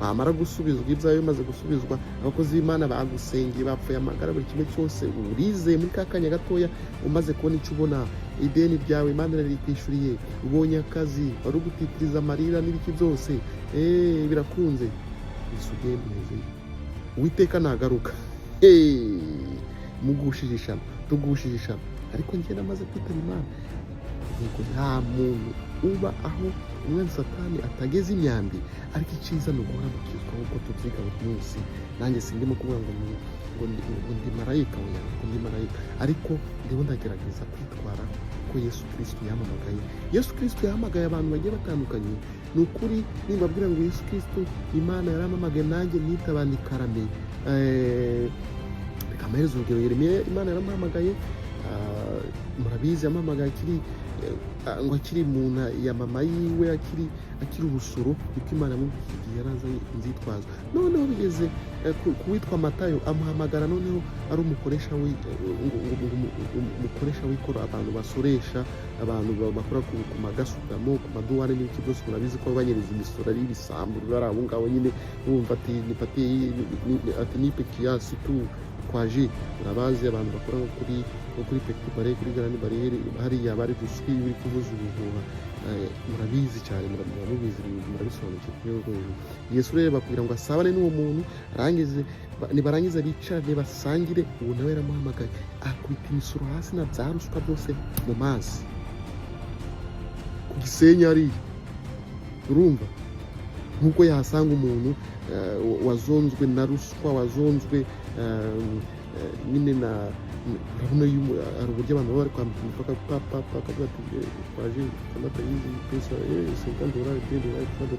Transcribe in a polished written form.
wamara gusubizwa ibyawe bimaze gusubizwa, abakozi b'Imana bagusengeye bapfuye amagara buri kimwe cyose urizeye muri ka kanya gatoya, umaze kubona icyo ubona, ideni ryawe Imana irarikwishyuriye, ubonye akazi, wari ugutitiriza amarira n'ibiki byose, birakunze, ugende neza, Uwiteka nagaruka, mugushije ishano, tugushije ishano, ariko njye namaze kwitaba Imana. Yego, nta muntu uba aho umwana Satani atageze imyambi, ariko icyiza ni uguhora mukizwa nk'uko tubyiga buri munsi. Nanjye sindimo kuvuga ngo ndi marayika, ngo ndi marayika, ariko ndimo ndagerageza kwitwara ko Yesu Kristo yamamagaye. Yesu Kristo yahamagaye abantu bagiye batandukanye. Ni ukuri nimbabwira ngo Yesu Kristo Imana yaramamagaye, nanjye nitabane Karame. Reka mpereze urugero, Yeremiya Imana yaramuhamagaye, murabizi yamamagaye ngo akiri mu nda ya mama yiwe, akiri urusoro, kuko Imana yamubwiye yarazanye inzitwazo. Noneho bigeze kuwitwa Matayo, amuhamagara noneho ari umukoresha w'ikoro, abantu basoresha, abantu bakora ku magasutamo, ku maduwane n'ibiki byose. Murabizi ko banyereza imisoro ari ibisambu, bari abo ngabo nyine, bumva ati nipe kiyasi tu kwaje. Murabazi abantu bakora nko kuri Petit Barriere, kuri Grande Barriere, hariya bari guswi biri kuvuza ubuhuha. Murabizi cyane, murabizi, murabisobanukiwe. Yesu rero bakubwira ngo asabane n'uwo muntu, nibarangiza bicarane basangire. Uwo nawe yaramuhamagaye, akubita imisoro hasi na bya ruswa byose mu mazi ku Gisenyi hariya. Urumva nk'uko yahasanga umuntu wazonzwe na ruswa, wazonzwe nyine na urabona hari uburyo abantu baba bari kwambuka imipaka, akavuga ati twaje amata y'izi pesa $50, $10,